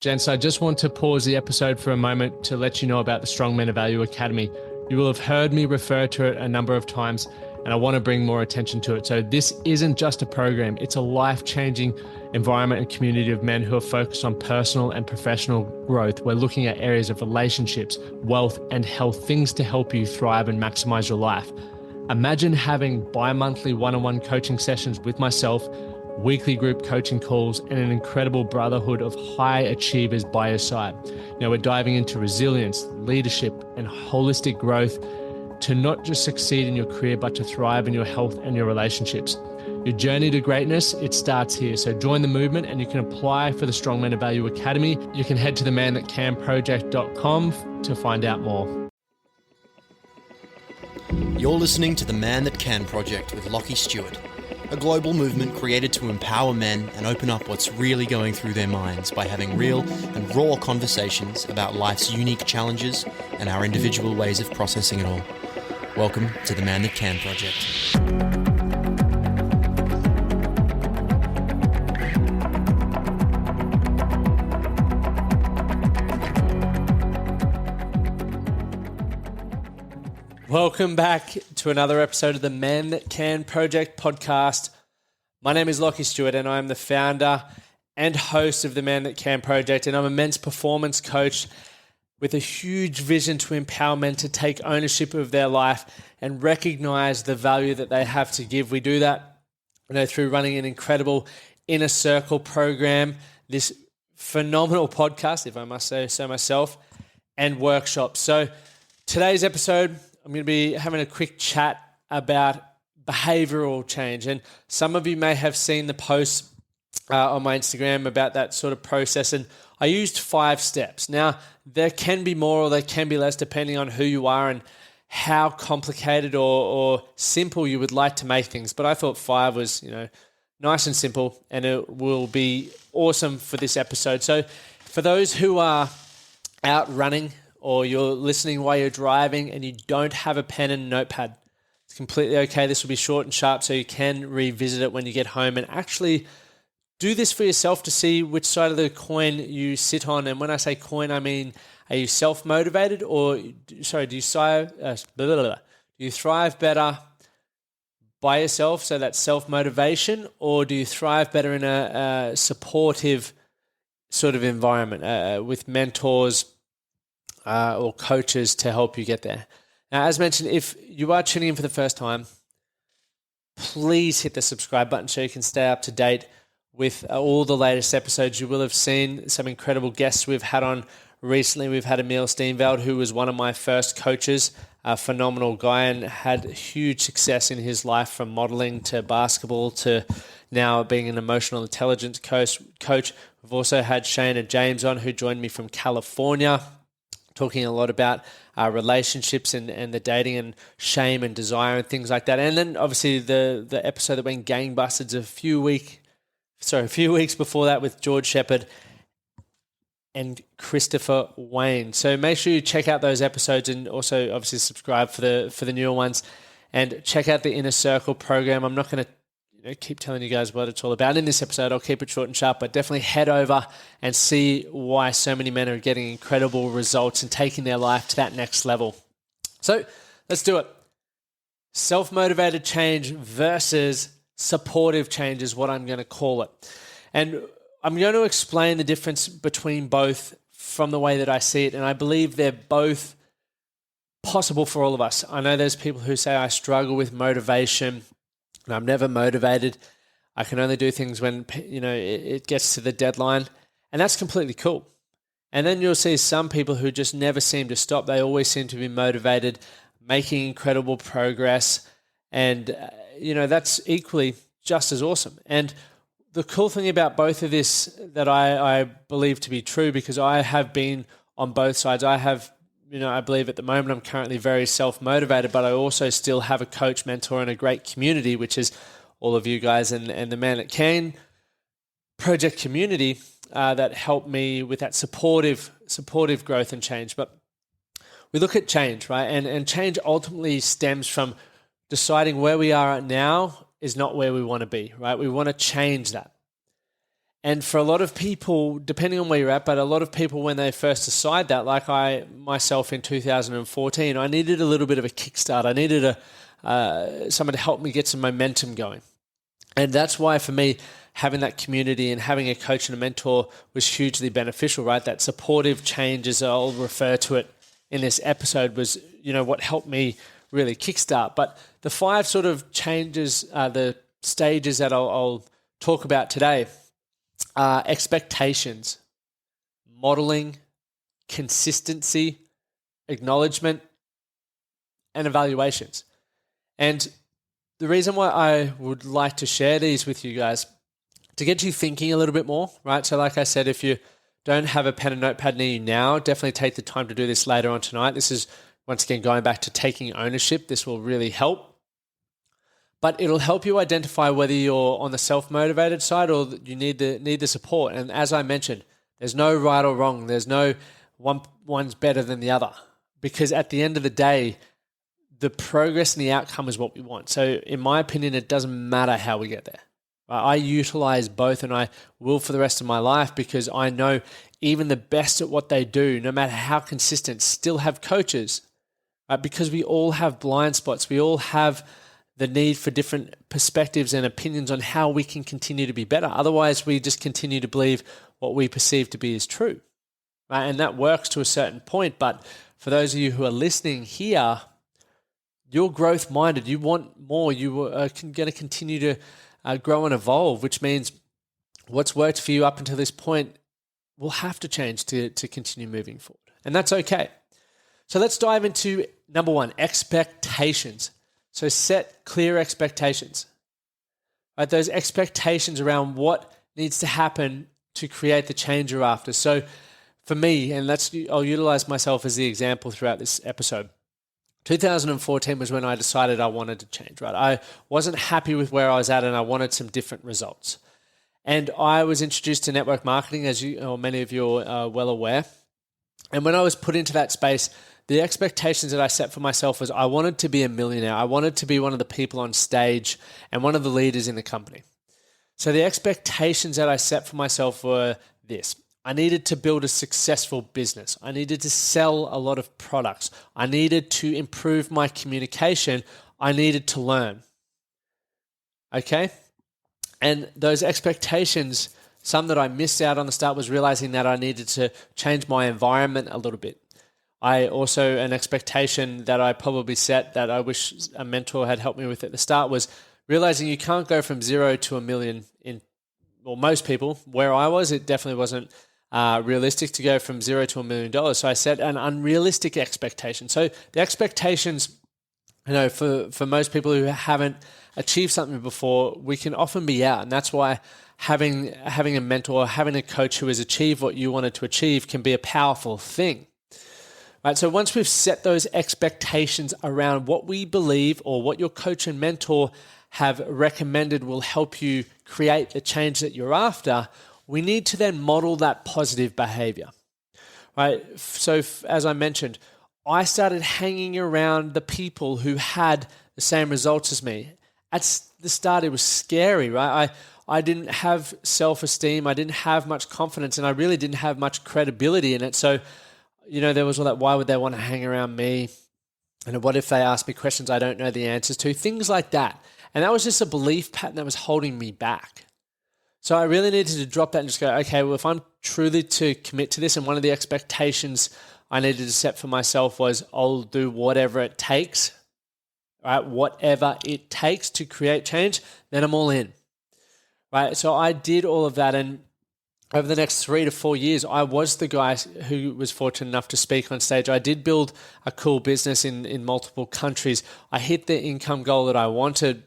Gents, I just want to pause the episode for a moment to let you know about the Strong Men of Value Academy. You will have heard me refer to it a number of times, and I want to bring more attention to it. So this isn't just a program, it's a life-changing environment and community of men who are focused on personal and professional growth. We're looking at areas of relationships, wealth, and health, things to help you thrive and maximize your life. Imagine having bi-monthly one-on-one coaching sessions with myself, weekly group coaching calls, and an incredible brotherhood of high achievers by your side. Now we're diving into resilience, leadership, and holistic growth to not just succeed in your career, but to thrive in your health and your relationships. Your journey to greatness, it starts here. So join the movement and you can apply for the Strong Men of Value Academy. You can head to themanthatcanproject.com to find out more. You're listening to the Man That Can Project with Lachie Stuart, a global movement created to empower men and open up what's really going through their minds by having real and raw conversations about life's unique challenges and our individual ways of processing it all. Welcome to the Man That Can Project. Welcome back to another episode of the Man That Can Project podcast. My name is Lachie Stuart and I'm the founder and host of the Man That Can Project, and I'm a men's performance coach with a huge vision to empower men to take ownership of their life and recognize the value that they have to give. We do that, through running an incredible inner circle program, this phenomenal podcast, if I must say so myself, and workshops. So today's episode, I'm going to be having a quick chat about behavioral change. And some of you may have seen the posts on my Instagram about that sort of process. And I used 5 steps. Now, there can be more or there can be less depending on who you are and how complicated or simple you would like to make things. But I thought 5 was, nice and simple, and it will be awesome for this episode. So for those who are out running, or you're listening while you're driving and you don't have a pen and notepad, it's completely okay. This will be short and sharp so you can revisit it when you get home and actually do this for yourself to see which side of the coin you sit on. And when I say coin, I mean, are you self-motivated or, do you thrive better by yourself, so that's self-motivation, or do you thrive better in a supportive sort of environment with mentors, or coaches to help you get there? Now, as mentioned, if you are tuning in for the first time, please hit the subscribe button so you can stay up to date with all the latest episodes. You will have seen some incredible guests we've had on recently. We've had Emil Steenveld, who was one of my first coaches, a phenomenal guy and had huge success in his life, from modeling to basketball to now being an emotional intelligence coach. We've also had Shana James on, who joined me from California, talking a lot about relationships and the dating and shame and desire and things like that. And then obviously the episode that went gangbusters a few weeks before that with George Shepard and Christopher Wayne. So make sure you check out those episodes and also obviously subscribe for the newer ones, and check out the Inner Circle program. I'm not going to keep telling you guys what it's all about in this episode. I'll keep it short and sharp, but definitely head over and see why so many men are getting incredible results and taking their life to that next level. So let's do it. Self-motivated change versus supportive change is what I'm going to call it. And I'm going to explain the difference between both from the way that I see it. And I believe they're both possible for all of us. I know there's people who say I struggle with motivation and I'm never motivated. I can only do things when, it gets to the deadline. And that's completely cool. And then you'll see some people who just never seem to stop. They always seem to be motivated, making incredible progress. And, that's equally just as awesome. And the cool thing about both of this that I believe to be true, because I have been on both sides. I have, I believe at the moment I'm currently very self-motivated, but I also still have a coach, mentor, and a great community, which is all of you guys and the Man That Can Project community that help me with that supportive growth and change. But we look at change, right? And change ultimately stems from deciding where we are at now is not where we want to be, right? We want to change that. And for a lot of people, depending on where you're at, but a lot of people when they first decide that, like I myself in 2014, I needed a little bit of a kickstart. I needed someone to help me get some momentum going. And that's why for me, having that community and having a coach and a mentor was hugely beneficial, right? That supportive change, as I'll refer to it in this episode, was, what helped me really kickstart. But the 5 sort of changes, the stages that I'll talk about today, expectations, modeling, consistency, acknowledgement, and evaluations. And the reason why I would like to share these with you guys, to get you thinking a little bit more, right? So like I said, if you don't have a pen and notepad near you now, definitely take the time to do this later on tonight. This is, once again, going back to taking ownership. This will really help. But it'll help you identify whether you're on the self-motivated side or you need the support. And as I mentioned, there's no right or wrong. There's no one's better than the other. Because at the end of the day, the progress and the outcome is what we want. So in my opinion, it doesn't matter how we get there. I utilize both, and I will for the rest of my life, because I know even the best at what they do, no matter how consistent, still have coaches. Because we all have blind spots. We all have the need for different perspectives and opinions on how we can continue to be better. Otherwise, we just continue to believe what we perceive to be is true. Right? And that works to a certain point. But for those of you who are listening here, you're growth-minded. You want more. You are going to continue to grow and evolve, which means what's worked for you up until this point will have to change to continue moving forward. And that's okay. So let's dive into number 1, expectations. So set clear expectations. Right? Those expectations around what needs to happen to create the change you're after. So for me, and I'll utilize myself as the example throughout this episode. 2014 was when I decided I wanted to change, right? I wasn't happy with where I was at and I wanted some different results. And I was introduced to network marketing, as many of you are well aware. And when I was put into that space, the expectations that I set for myself was I wanted to be a millionaire. I wanted to be one of the people on stage and one of the leaders in the company. So the expectations that I set for myself were this. I needed to build a successful business. I needed to sell a lot of products. I needed to improve my communication. I needed to learn. Okay? And those expectations, some that I missed out on the start, was realizing that I needed to change my environment a little bit. An expectation that I probably set that I wish a mentor had helped me with at the start was realizing you can't go from 0 to $1 million most people, where I was, it definitely wasn't realistic to go from 0 to $1 million. So I set an unrealistic expectation. So the expectations, for most people who haven't achieved something before, we can often be out. And that's why having a mentor, having a coach who has achieved what you wanted to achieve can be a powerful thing. Right, so once we've set those expectations around what we believe or what your coach and mentor have recommended will help you create the change that you're after, we need to then model that positive behavior. Right? So as I mentioned, I started hanging around the people who had the same results as me. At the start, it was scary, right? I didn't have self-esteem. I didn't have much confidence, and I really didn't have much credibility in it. So there was all that, why would they want to hang around me? And what if they ask me questions I don't know the answers to? Things like that. And that was just a belief pattern that was holding me back. So I really needed to drop that and just go, okay, well, if I'm truly to commit to this, and one of the expectations I needed to set for myself was I'll do whatever it takes, right? Whatever it takes to create change, then I'm all in, right? So I did all of that, and over the next 3 to 4 years, I was the guy who was fortunate enough to speak on stage. I did build a cool business in multiple countries. I hit the income goal that I wanted,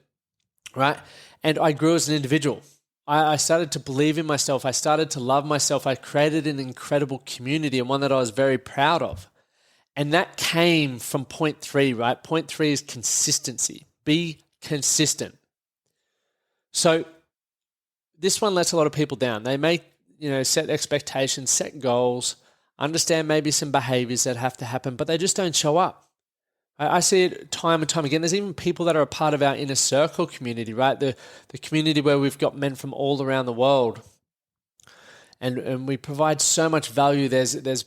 right? And I grew as an individual. I started to believe in myself. I started to love myself. I created an incredible community, and one that I was very proud of. And that came from point 3, right? Point 3 is consistency. Be consistent. So this one lets a lot of people down. They may set expectations, set goals, understand maybe some behaviors that have to happen, but they just don't show up. I see it time and time again. There's even people that are a part of our inner circle community, right? The community where we've got men from all around the world. and we provide so much value. There's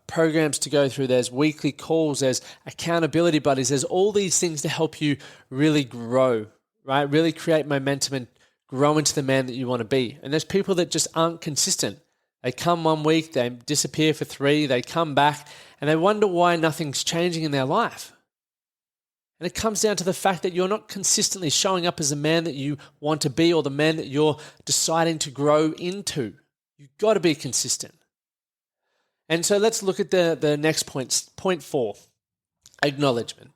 programs to go through. There's weekly calls. There's accountability buddies. There's all these things to help you really grow, right? Really create momentum and grow into the man that you want to be. And there's people that just aren't consistent. They come 1 week, they disappear for 3, they come back, and they wonder why nothing's changing in their life. And it comes down to the fact that you're not consistently showing up as the man that you want to be or the man that you're deciding to grow into. You've got to be consistent. And so let's look at the next point, point 4, acknowledgement.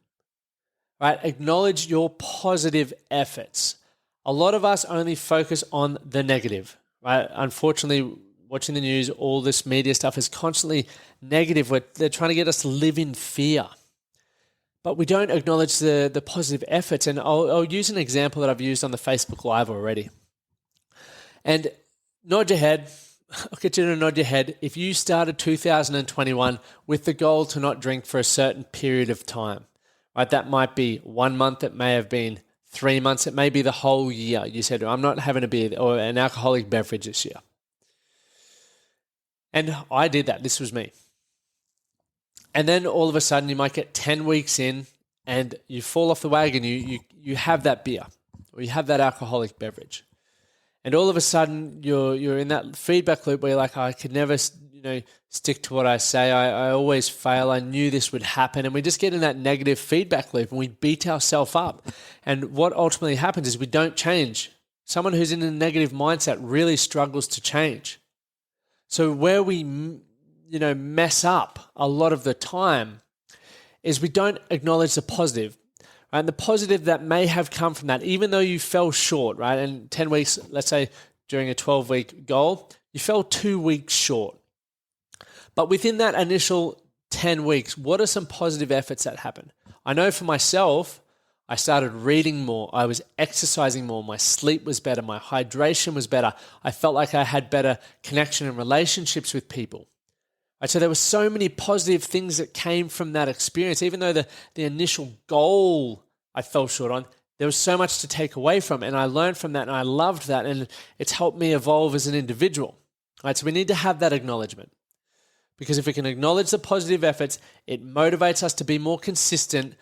Right? Acknowledge your positive efforts. A lot of us only focus on the negative, right? Unfortunately, watching the news, all this media stuff is constantly negative. They're trying to get us to live in fear. But we don't acknowledge the positive efforts. And I'll use an example that I've used on the Facebook Live already. And nod your head. I'll get you to nod your head. If you started 2021 with the goal to not drink for a certain period of time, right? That might be 1 month. It may have been 3 months. It may be the whole year. You said, I'm not having a beer or an alcoholic beverage this year. And I did that. This was me. And then all of a sudden you might get 10 weeks in and you fall off the wagon. You have that beer or you have that alcoholic beverage. And all of a sudden you're in that feedback loop where you're like, I could never, stick to what I say. I always fail. I knew this would happen. And we just get in that negative feedback loop and we beat ourselves up. And what ultimately happens is we don't change. Someone who's in a negative mindset really struggles to change. So where we, mess up a lot of the time is we don't acknowledge the positive. Right? And the positive that may have come from that, even though you fell short, right? And 10 weeks, let's say during a 12-week goal, you fell 2 weeks short. But within that initial 10 weeks, what are some positive efforts that happened? I know for myself, I started reading more. I was exercising more. My sleep was better. My hydration was better. I felt like I had better connection and relationships with people. Right, so there were so many positive things that came from that experience. Even though the initial goal I fell short on, there was so much to take away from. And I learned from that and I loved that. And it's helped me evolve as an individual. Right, so we need to have that acknowledgement. Because if we can acknowledge the positive efforts, it motivates us to be more consistent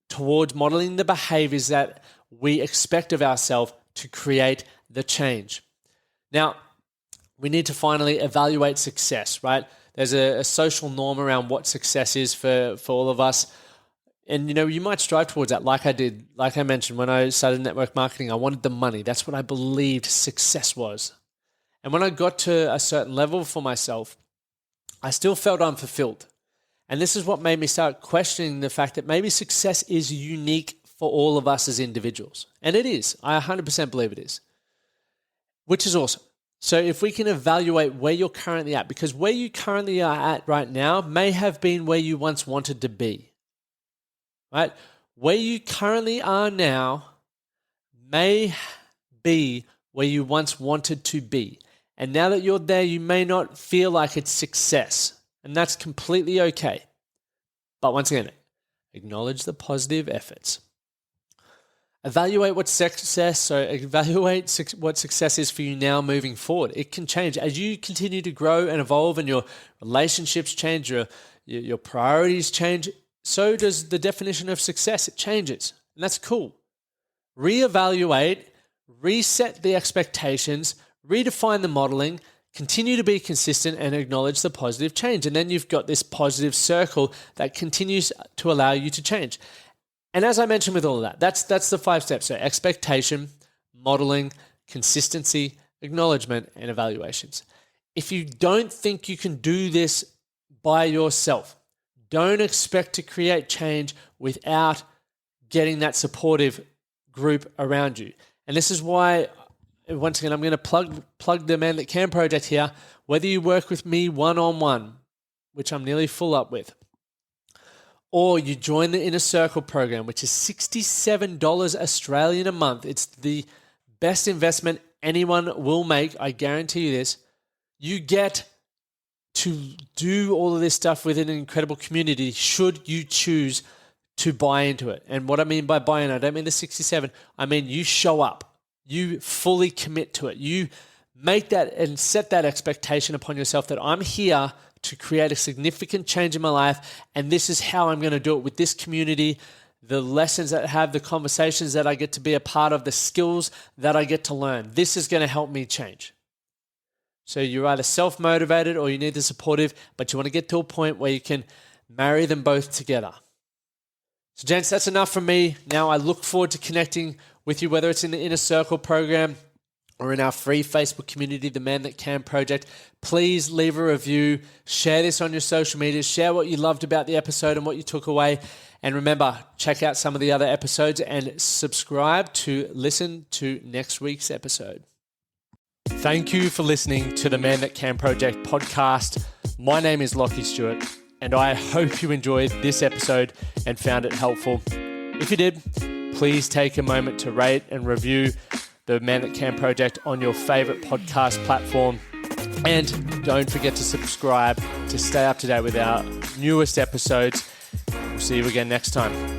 towards modeling the behaviors that we expect of ourselves to create the change. Now, we need to finally evaluate success, right? There's a social norm around what success is for all of us. And, you might strive towards that like I did. Like I mentioned, when I started network marketing, I wanted the money. That's what I believed success was. And when I got to a certain level for myself, I still felt unfulfilled. And this is what made me start questioning the fact that maybe success is unique for all of us as individuals. And it is. I 100% believe it is. Which is awesome. So if we can evaluate where you're currently at, because where you currently are at right now may have been where you once wanted to be. Right? Where you currently are now may be where you once wanted to be. And now that you're there, you may not feel like it's success. And that's completely okay. But once again, acknowledge the positive efforts. Evaluate what success is for you now moving forward. It can change. As you continue to grow and evolve and your relationships change, your priorities change, so does the definition of success. It changes. And that's cool. Reevaluate, reset the expectations, redefine the modeling, continue to be consistent and acknowledge the positive change. And then you've got this positive circle that continues to allow you to change. And as I mentioned with all of that, that's the 5 steps. So expectation, modeling, consistency, acknowledgement, and evaluations. If you don't think you can do this by yourself, don't expect to create change without getting that supportive group around you. And this is why, once again, I'm going to plug the Man That Can project here. Whether you work with me one-on-one, which I'm nearly full up with, or you join the Inner Circle program, which is $67 Australian a month. It's the best investment anyone will make. I guarantee you this. You get to do all of this stuff within an incredible community should you choose to buy into it. And what I mean by buying, I don't mean the 67. I mean you show up. You fully commit to it. You make that and set that expectation upon yourself that I'm here to create a significant change in my life, and this is how I'm going to do it with this community, the lessons that I have, the conversations that I get to be a part of, the skills that I get to learn. This is going to help me change. So you're either self-motivated or you need the supportive, but you want to get to a point where you can marry them both together. So gents, that's enough from me. Now I look forward to connecting with you, whether it's in the Inner Circle program or in our free Facebook community, the Man That Can Project. Please leave a review, share this on your social media, share what you loved about the episode and what you took away. And remember, check out some of the other episodes and subscribe to listen to next week's episode. Thank you for listening to the Man That Can Project podcast. My name is Lachie Stuart, and I hope you enjoyed this episode and found it helpful. If you did, please take a moment to rate and review the Man That Can Project on your favorite podcast platform. And don't forget to subscribe to stay up to date with our newest episodes. We'll see you again next time.